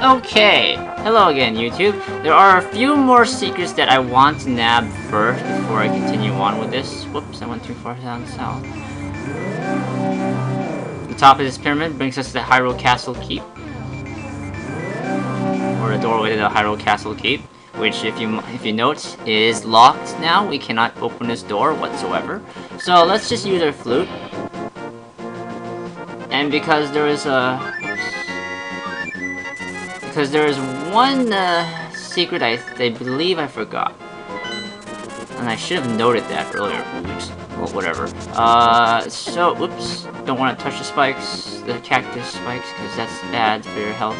Okay, hello again YouTube. There are a few more secrets that I want to nab first before I continue on with this. Whoops, I went too far down south. The top of this pyramid brings us to the Hyrule Castle Keep. Or the doorway to the Hyrule Castle Keep. Which, if you note, is locked now. We cannot open this door whatsoever. So let's just use our flute. And because there is one secret I believe I forgot. And I should have noted that earlier. Oops. Well, whatever. So, oops. Don't want to touch the spikes, the cactus spikes, because that's bad for your health.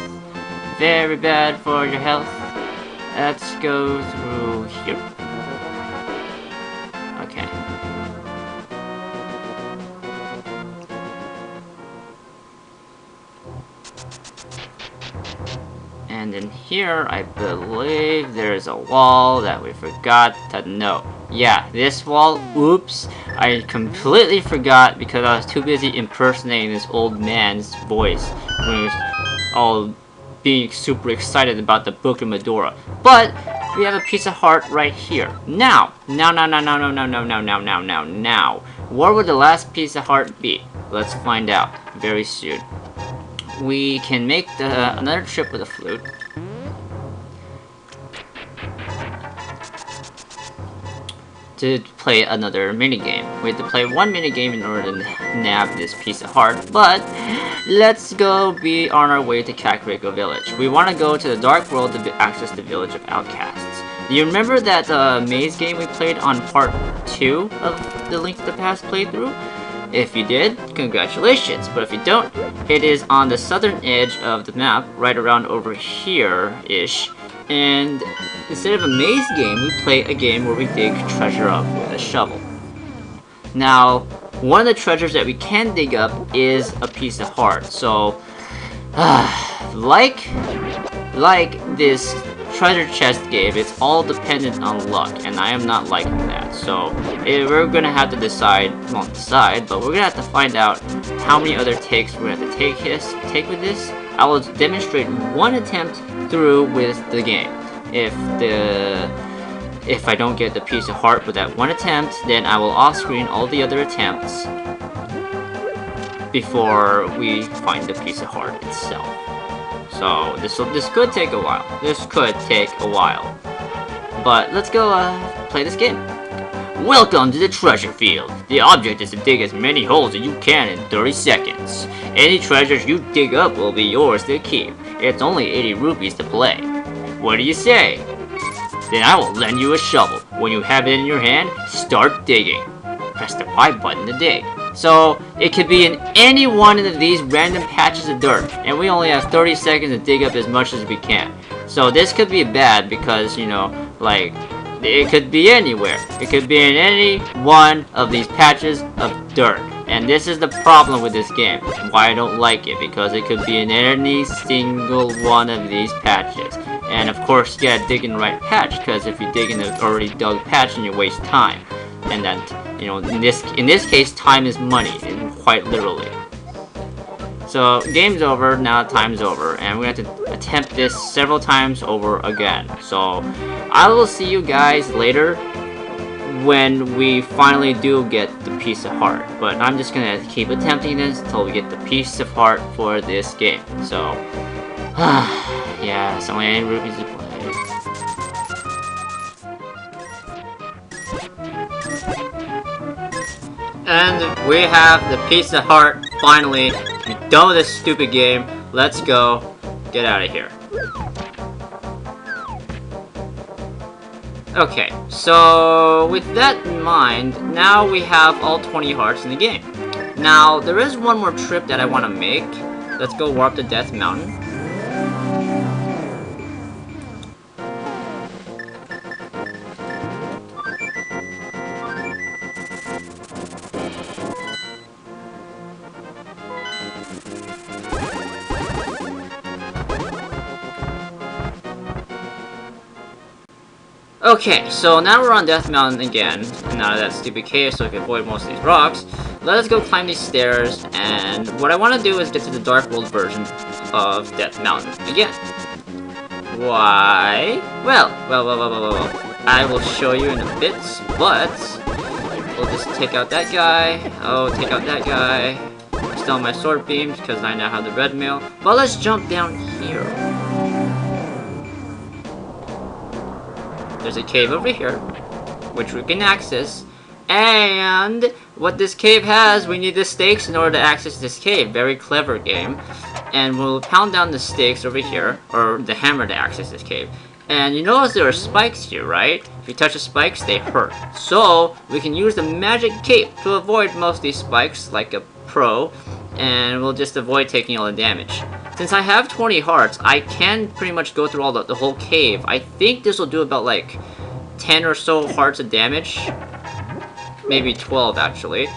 Very bad for your health. Let's go through here. Okay. And in here, I believe there's a wall that we forgot to note. Yeah, this wall, oops, I completely forgot because I was too busy impersonating this old man's voice when he was all being super excited about the Book of Medora. But we have a piece of heart right here. Now, where would the last piece of heart be? Let's find out very soon. We can make another trip with a flute. To play another minigame. We have to play one minigame in order to nab this piece of heart, but let's go be on our way to Kakariko Village. We want to go to the Dark World to access the Village of Outcasts. Do you remember that maze game we played on part 2 of the Link to the Past playthrough? If you did, congratulations, but if you don't, it is on the southern edge of the map, right around over here-ish, and instead of a maze game, we play a game where we dig treasure up with a shovel. Now, one of the treasures that we can dig up is a piece of heart, so, like this treasure chest game, it's all dependent on luck, and I am not liking that. So we're gonna have to decide, well, but we're gonna have to find out how many other takes we're gonna have to take with this. I will demonstrate one attempt through with the game. If I don't get the piece of heart with that one attempt, then I will off-screen all the other attempts before we find the piece of heart itself. So this could take a while. But let's go play this game. Welcome to the treasure field. The object is to dig as many holes as you can in 30 seconds. Any treasures you dig up will be yours to keep. It's only 80 rupees to play. What do you say? Then I will lend you a shovel. When you have it in your hand, start digging. Press the Y button to dig. So, it could be in any one of these random patches of dirt, and we only have 30 seconds to dig up as much as we can. So this could be bad because, you know, like, it could be anywhere. It could be in any one of these patches of dirt. And this is the problem with this game, why I don't like it, because it could be in any single one of these patches. And of course, you gotta dig in the right patch, because if you dig in an already dug patch, then you waste time. And then, you know, in this case, time is money, quite literally. So, game's over, now time's over, and we're going to have to attempt this several times over again. So, I will see you guys later when we finally do get the piece of heart. But I'm just going to keep attempting this until we get the piece of heart for this game. So, yeah, it's only 8 rupees to play. And we have the piece of heart, finally. We're done with this stupid game. Let's go. Get out of here. Okay, so with that in mind, now we have all 20 hearts in the game. Now, there is one more trip that I want to make. Let's go warp to Death Mountain. Okay, so now we're on Death Mountain again, and out of that stupid cave so we can avoid most of these rocks. let us go climb these stairs, and what I want to do is get to the Dark World version of Death Mountain again. Why? Well. I will show you in a bit, but we'll just take out that guy. Oh, take out that guy. Still my sword beams because I now have the red mail. But let's jump down here. There's a cave over here, which we can access. And what this cave has, we need the stakes in order to access this cave. Very clever game. And we'll pound down the stakes over here, or the hammer to access this cave. And you notice there are spikes here, right? If you touch the spikes, they hurt. So, we can use the magic cape to avoid most of these spikes, like a pro, and we'll just avoid taking all the damage. Since I have 20 hearts, I can pretty much go through all the whole cave. I think this will do about like 10 or so hearts of damage. Maybe 12 actually.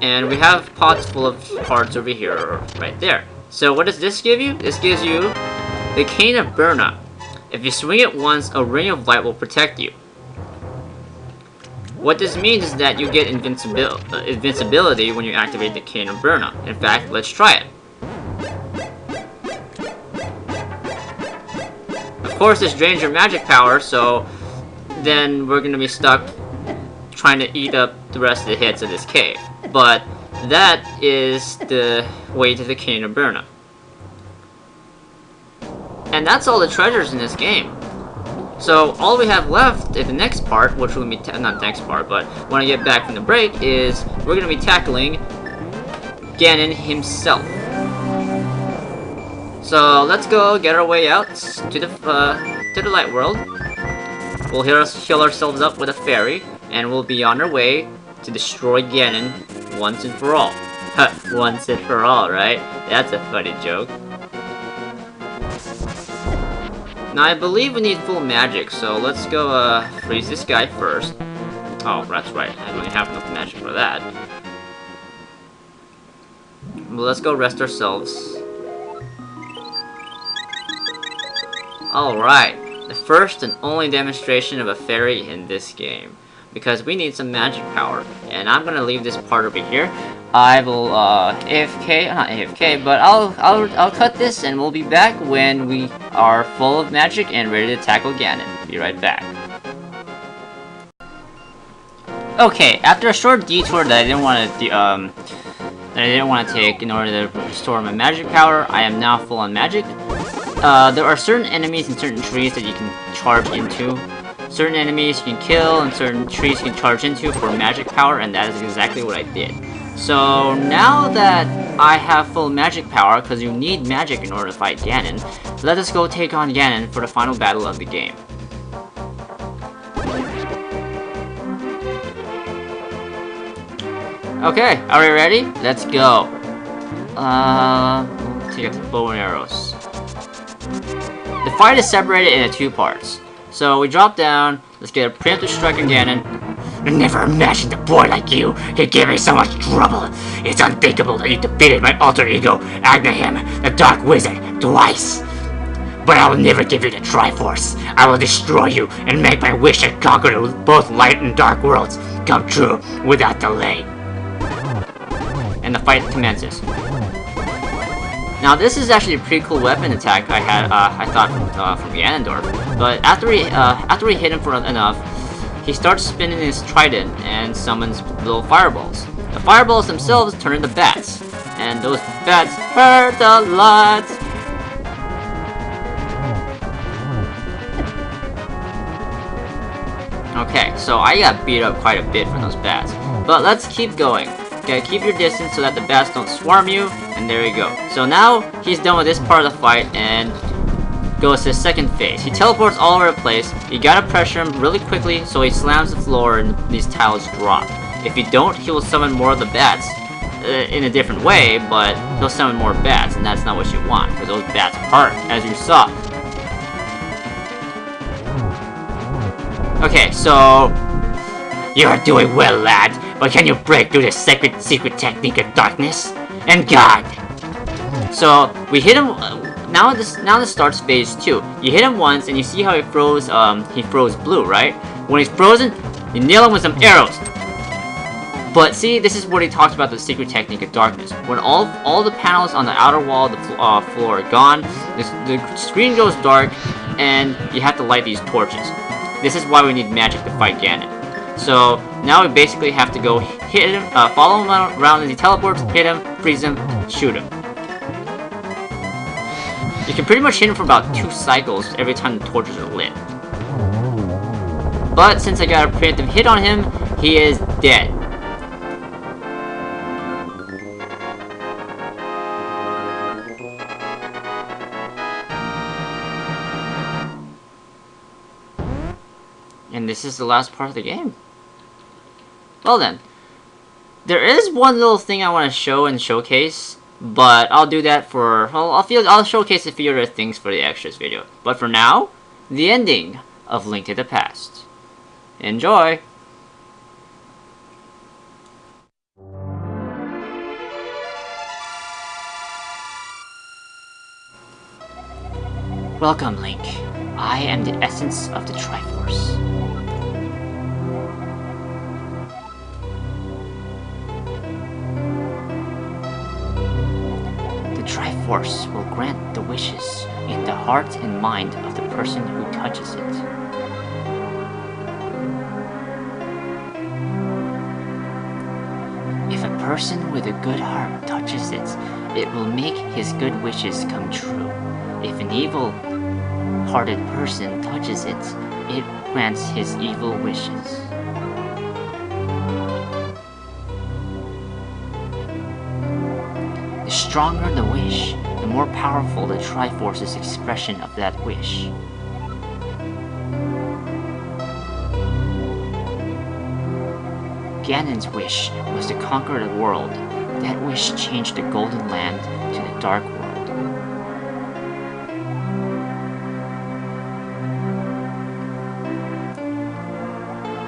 And we have pots full of hearts over here, right there. So what does this give you? This gives you the Cane of Burnout. If you swing it once, a ring of light will protect you. What this means is that you get invincibility when you activate the Cane of Burnout. In fact, let's try it. Of course, this drains your magic power, so then we're going to be stuck trying to eat up the rest of the hits of this cave. But that is the way to the Cane of Burnout. And that's all the treasures in this game. So all we have left in the next part, which will be not next part, but when I get back from the break, is we're going to be tackling Ganon himself. So let's go get our way out to the light world. We'll heal ourselves up with a fairy, and we'll be on our way to destroy Ganon once and for all. Once and for all, right? That's a funny joke. Now I believe we need full magic, so let's go freeze this guy first. Oh, that's right, I don't really have enough magic for that. Well, let's go rest ourselves. Alright, the first and only demonstration of a fairy in this game. Because we need some magic power, and I'm gonna leave this part over here. I will AFK, not AFK, but I'll cut this, and we'll be back when we are full of magic and ready to tackle Ganon. Be right back. Okay, after a short detour that I didn't want to take in order to restore my magic power, I am now full on magic. There are certain enemies and certain trees that you can charge into. Certain enemies you can kill, and certain trees you can charge into for magic power, and that is exactly what I did. So now that I have full magic power, because you need magic in order to fight Ganon, let us go take on Ganon for the final battle of the game. Okay, are we ready? Let's go. Take out the bow and arrows. The fight is separated into two parts. So we drop down, let's get a preemptive strike on Ganon. I never imagined a boy like you could give me so much trouble. It's unthinkable that you defeated my alter ego, Agnaham, the Dark Wizard, twice. But I will never give you the Triforce. I will destroy you and make my wish to conquer both light and dark worlds come true without delay. And the fight commences. Now this is actually a pretty cool weapon attack I thought from Ganondorf. But after we hit him for enough, he starts spinning his trident and summons little fireballs. The fireballs themselves turn into bats, and those bats hurt a lot. Okay, so I got beat up quite a bit from those bats, but let's keep going. Okay, keep your distance so that the bats don't swarm you, and there you go. So now he's done with this part of the fight and goes to the second phase. He teleports all over the place. You gotta pressure him really quickly so he slams the floor and these tiles drop. If you don't, he will summon more of the bats in a different way, but he'll summon more bats, and that's not what you want, because those bats hurt, as you saw. Okay, so You are doing well, lad, but can you break through the secret technique of darkness? And God! So, we hit him, now this starts phase 2. You hit him once, and you see how he froze blue, right? When he's frozen, you nail him with some arrows. But see, this is what he talks about the secret technique of darkness. When all the panels on the outer wall of the floor are gone, the screen goes dark, and you have to light these torches. This is why we need magic to fight Ganon. So now we basically have to go hit him, follow him around as he teleports, hit him, freeze him, shoot him. You can pretty much hit him for about 2 cycles every time the torches are lit. But since I got a preemptive hit on him, he is dead. And this is the last part of the game. Well then, there is one little thing I want to show and showcase, but I'll do that for, well, I'll showcase a few other things for the extras video. But for now, the ending of Link to the Past. Enjoy! Welcome, Link. I am the essence of the Triforce. The Triforce will grant the wishes in the heart and mind of the person who touches it. If a person with a good heart touches it, it will make his good wishes come true. If an evil-hearted person touches it, it grants his evil wishes. The stronger the wish, the more powerful the Triforce's expression of that wish. Ganon's wish was to conquer the world. That wish changed the Golden Land to the Dark World.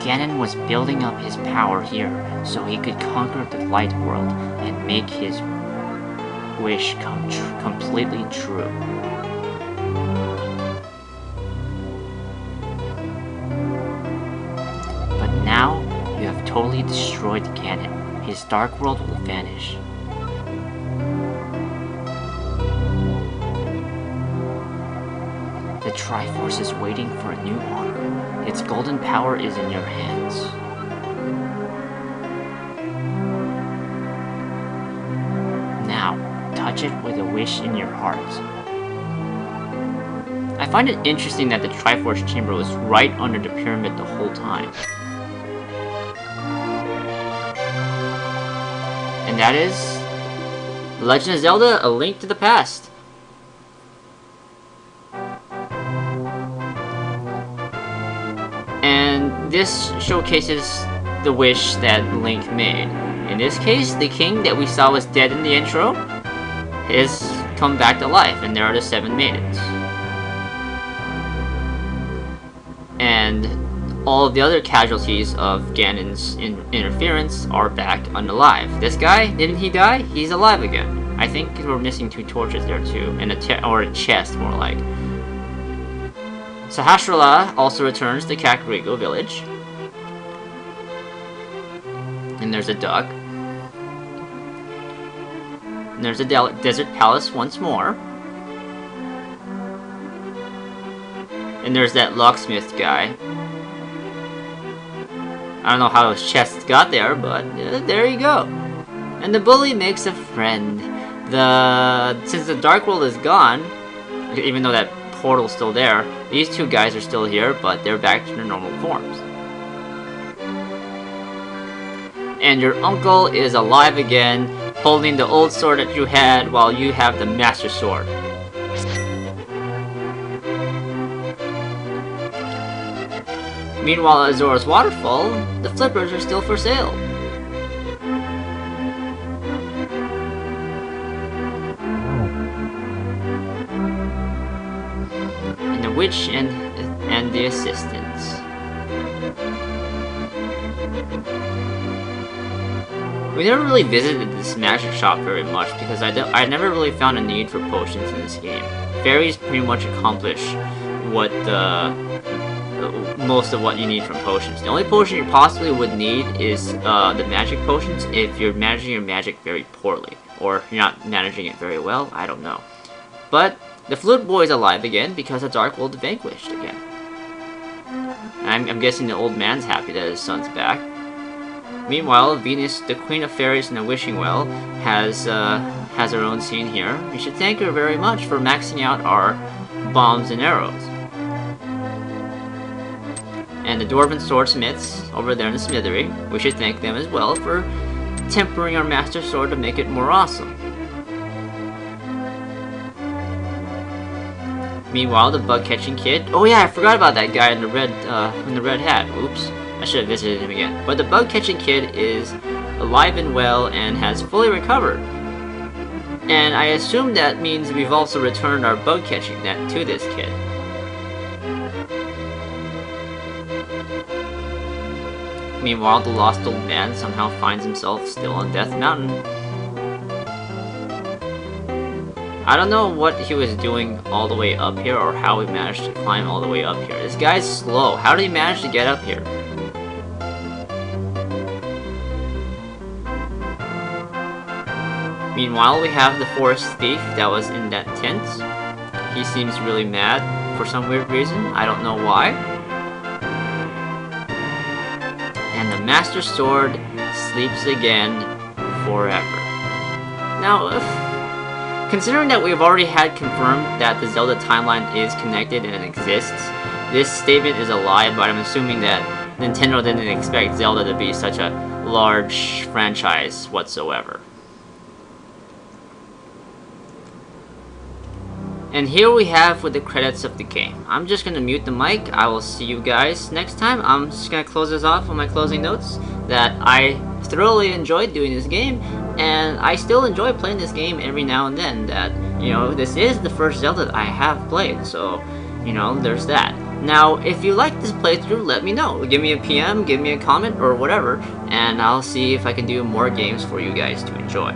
Ganon was building up his power here so he could conquer the Light World and make his wish come completely true. But now, you have totally destroyed Ganon. His Dark World will vanish. The Triforce is waiting for a new honor. Its golden power is in your hands. Now, touch it with a wish in your heart. I find it interesting that the Triforce Chamber was right under the pyramid the whole time. And that is Legend of Zelda: A Link to the Past. And this showcases the wish that Link made. In this case, the king that we saw was dead in the intro has come back to life, and there are the 7 maidens. And all of the other casualties of Ganon's interference are back unalive. This guy, didn't he die? He's alive again. I think we're missing 2 torches there too, and a chest more like. Sahasrara also returns to Kakariko village. And there's a duck. And there's a desert palace once more. And there's that locksmith guy. I don't know how his chest got there, but there you go. And the bully makes a friend. Since the Dark World is gone, even though that portal's still there, these 2 guys are still here, but they're back to their normal forms. And your uncle is alive again, holding the old sword that you had while you have the Master Sword. Meanwhile, at Zora's Waterfall, the flippers are still for sale. And the witch and the assistants. We never really visited this magic shop very much because I never really found a need for potions in this game. Fairies pretty much accomplish what the most of what you need from potions. The only potion you possibly would need is the magic potions if you're managing your magic very poorly, or you're not managing it very well, I don't know. But the Flute Boy is alive again because the Dark World vanquished again. I'm guessing the old man's happy that his son's back. Meanwhile, Venus, the Queen of Fairies in the Wishing Well, has her own scene here. We should thank her very much for maxing out our bombs and arrows. And the Dwarven Swordsmiths over there in the smithery, we should thank them as well for tempering our Master Sword to make it more awesome. Meanwhile, the bug-catching kid... Oh yeah, I forgot about that guy in the red hat. Oops. I should have visited him again. But the bug-catching kid is alive and well and has fully recovered. And I assume that means we've also returned our bug-catching net to this kid. Meanwhile, the lost old man somehow finds himself still on Death Mountain. I don't know what he was doing all the way up here or how he managed to climb all the way up here. This guy's slow. How did he manage to get up here? Meanwhile, we have the forest thief that was in that tent. He seems really mad for some weird reason. I don't know why. And the Master Sword sleeps again forever. Now, considering that we've already had confirmed that the Zelda timeline is connected and it exists, this statement is a lie, but I'm assuming that Nintendo didn't expect Zelda to be such a large franchise whatsoever. And here we have with the credits of the game. I'm just gonna mute the mic. I will see you guys next time. I'm just gonna close this off with my closing notes that I thoroughly enjoyed doing this game, and I still enjoy playing this game every now and then. That, you know, this is the first Zelda that I have played, so, you know, there's that. Now, if you like this playthrough, let me know. Give me a PM, give me a comment, or whatever, and I'll see if I can do more games for you guys to enjoy.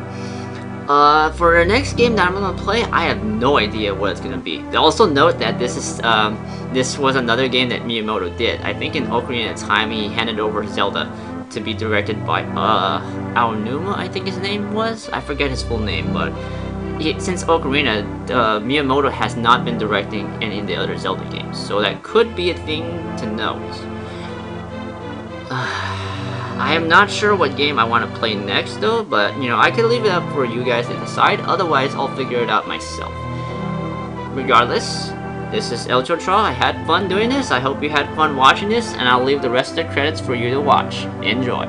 For the next game that I'm gonna play, I have no idea what it's gonna be. Also note that this was another game that Miyamoto did. I think in Ocarina of Time he handed over Zelda to be directed by Aonuma, I think his name was. I forget his full name, but since Ocarina, Miyamoto has not been directing any of the other Zelda games, so that could be a thing to note. I am not sure what game I want to play next though, but you know, I can leave it up for you guys to decide, otherwise I'll figure it out myself. Regardless, this is El Chotra. I had fun doing this, I hope you had fun watching this, and I'll leave the rest of the credits for you to watch. Enjoy.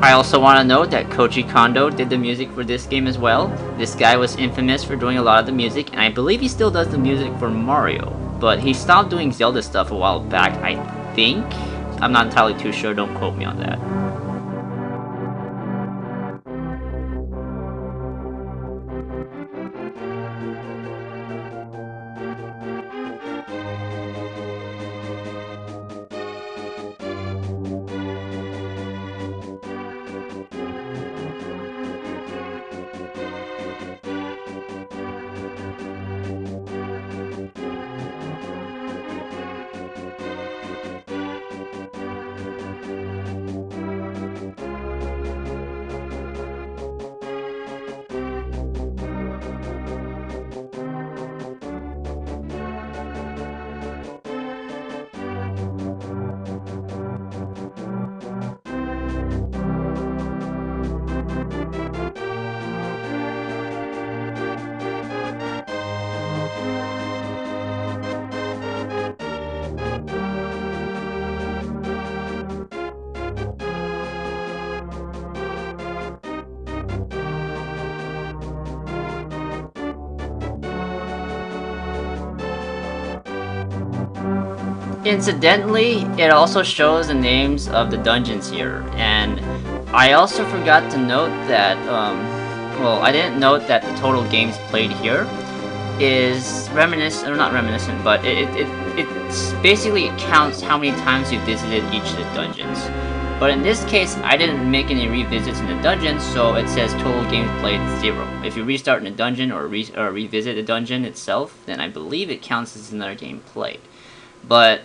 I also want to note that Koji Kondo did the music for this game as well. This guy was infamous for doing a lot of the music, and I believe he still does the music for Mario. But he stopped doing Zelda stuff a while back, I think? I'm not entirely too sure, don't quote me on that. Incidentally, it also shows the names of the dungeons here, and I also forgot to note that, well, I didn't note that the total games played here is reminiscent, or not reminiscent, but it's basically, it counts how many times you visited each of the dungeons. But in this case, I didn't make any revisits in the dungeons, so it says total games played 0. If you restart in a dungeon or revisit the dungeon itself, then I believe it counts as another game played. But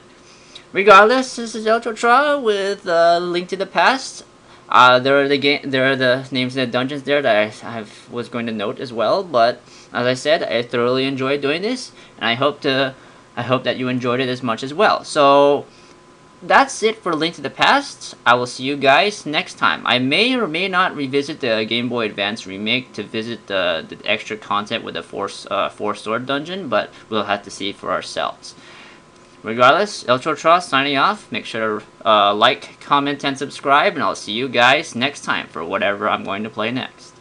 regardless, this is Eltrotra with Link to the Past. There are the names of the dungeons there that I was going to note as well. But as I said, I thoroughly enjoyed doing this, and I hope that you enjoyed it as much as well. So that's it for Link to the Past. I will see you guys next time. I may or may not revisit the Game Boy Advance remake to visit the extra content with the four sword dungeon, but we'll have to see for ourselves. Regardless, Eltrotra signing off. Make sure to like, comment, and subscribe, and I'll see you guys next time for whatever I'm going to play next.